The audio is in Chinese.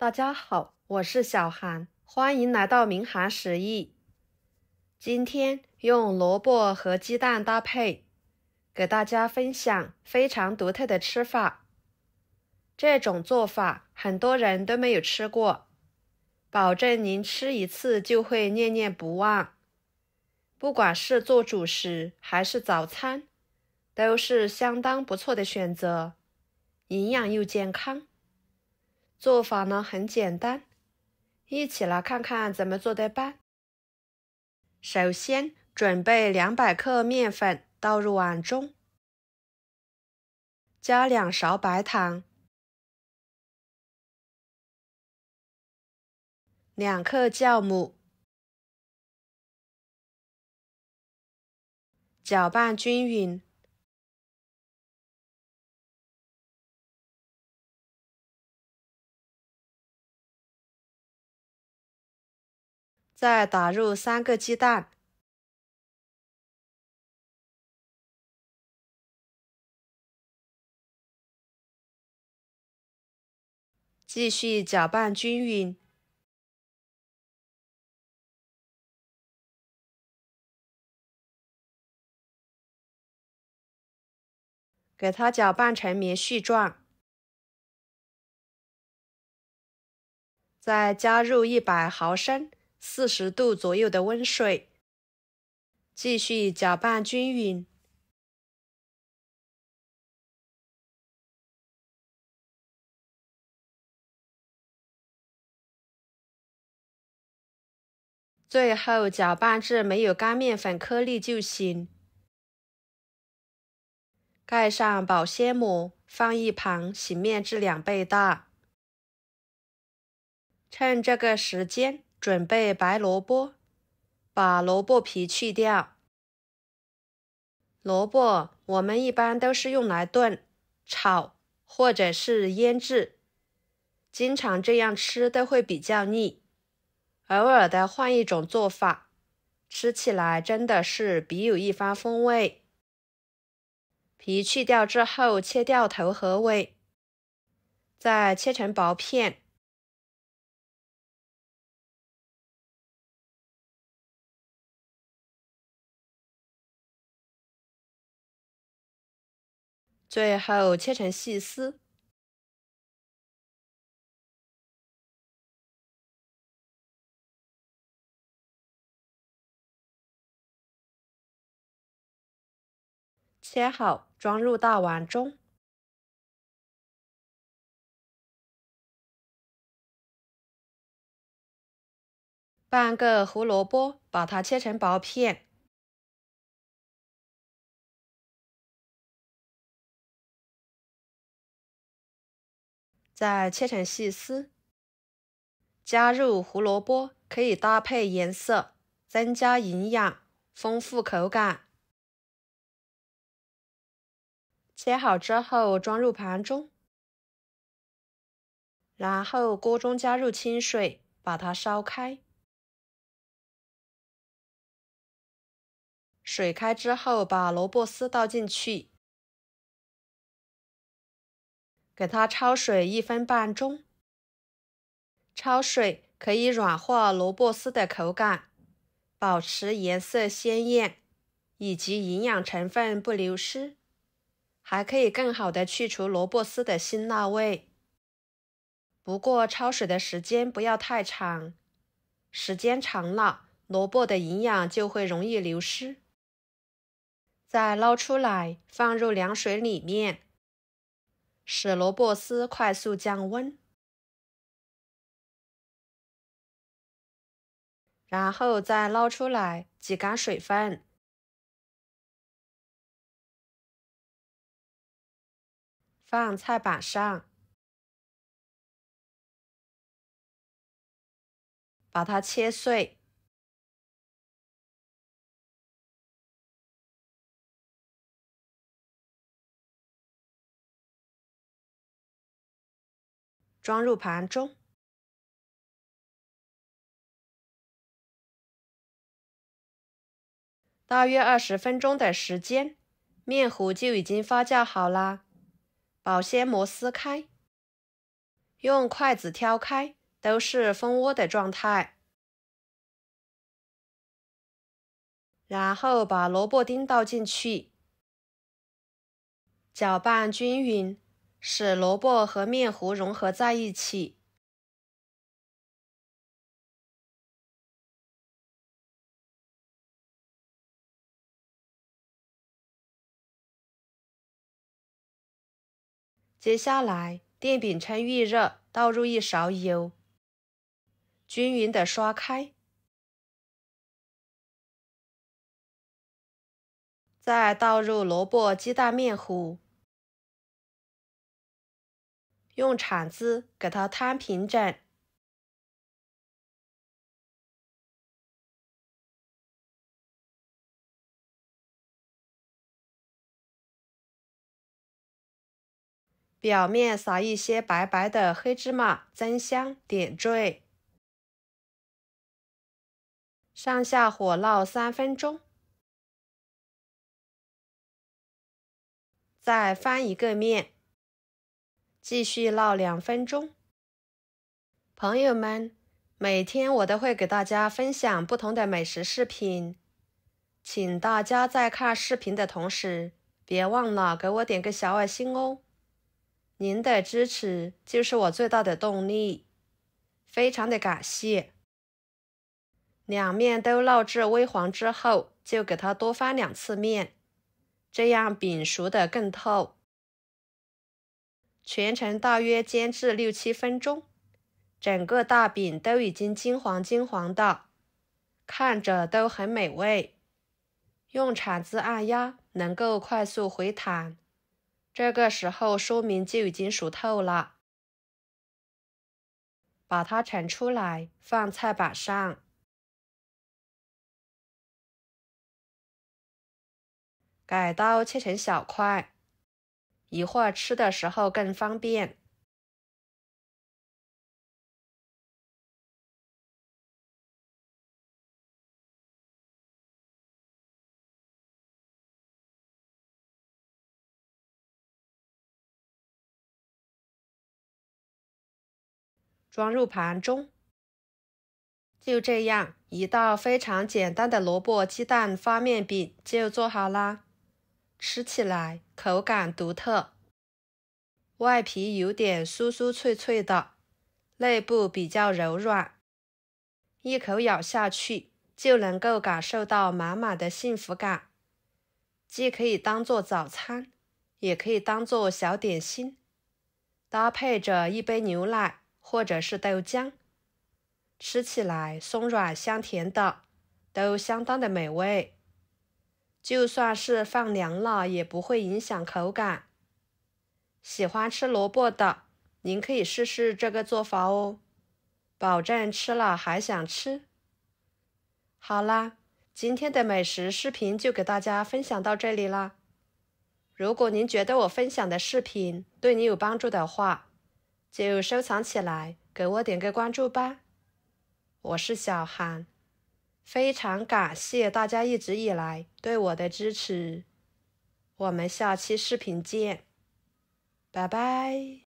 大家好，我是小韩，欢迎来到明涵食艺。今天用萝卜和鸡蛋搭配，给大家分享非常独特的吃法。这种做法很多人都没有吃过，保证您吃一次就会念念不忘。不管是做主食还是早餐，都是相当不错的选择，营养又健康。做法呢很简单，一起来看看怎么做的吧。首先准备200克面粉倒入碗中，加2勺白糖，2克酵母，搅拌均匀。再打入3个鸡蛋，继续搅拌均匀。给它搅拌成棉絮状，再加入100毫升40度左右的温水，继续搅拌均匀。最后搅拌至没有干面粉颗粒就行。盖上保鲜膜，放一旁醒面至2倍大。趁这个时间准备白萝卜，把萝卜皮去掉。萝卜我们一般都是用来炖、炒或者是腌制，经常这样吃都会比较腻，偶尔的换一种做法，吃起来真的是别有一番风味。皮去掉之后，切掉头和尾，再切成薄片。最后切成细丝。切好，装入大碗中。半个胡萝卜，把它切成薄片。再切成细丝。加入胡萝卜可以搭配颜色，增加营养，丰富口感。切好之后装入盘中，然后锅中加入清水，把它烧开。水开之后，把萝卜丝倒进去，给它焯水1分半钟。焯水可以软化萝卜丝的口感，保持颜色鲜艳，以及营养成分不流失，还可以更好的去除萝卜丝的辛辣味。不过焯水的时间不要太长，时间长了，萝卜的营养就会容易流失。再捞出来，放入凉水里面，使萝卜丝快速降温。然后再捞出来，挤干水分，放菜板上，把它切碎。装入盘中。大约20分钟的时间，面糊就已经发酵好啦。保鲜膜撕开，用筷子挑开，都是蜂窝的状态。然后把萝卜丁倒进去，搅拌均匀，使萝卜和面糊融合在一起。接下来，电饼趁预热，倒入1勺油，均匀的刷开，再倒入萝卜鸡蛋面糊，用铲子给它摊平整。表面撒一些白白的黑芝麻，增香点缀。上下火烙3分钟，再翻一个面，继续烙2分钟。朋友们，每天我都会给大家分享不同的美食视频，请大家在看视频的同时，别忘了给我点个小爱心哦。您的支持就是我最大的动力，非常的感谢。两面都烙至微黄之后，就给它多翻2次面，这样饼熟得更透。全程大约煎至6、7分钟，整个大饼都已经金黄金黄的，看着都很美味。用铲子按压，能够快速回弹。这个时候说明就已经熟透了。把它盛出来，放菜板上。改刀切成小块，一会儿吃的时候更方便。装入盘中。就这样，一道非常简单的萝卜鸡蛋发面饼就做好啦。吃起来口感独特，外皮有点酥酥脆脆的，内部比较柔软，一口咬下去就能够感受到满满的幸福感。既可以当做早餐，也可以当做小点心，搭配着一杯牛奶或者是豆浆，吃起来松软香甜的，都相当的美味。就算是放凉了，也不会影响口感。喜欢吃萝卜的，您可以试试这个做法哦，保证吃了还想吃。好啦，今天的美食视频就给大家分享到这里啦。如果您觉得我分享的视频对你有帮助的话，就收藏起来，给我点个关注吧。我是小韩，非常感谢大家一直以来对我的支持。我们下期视频见，拜拜。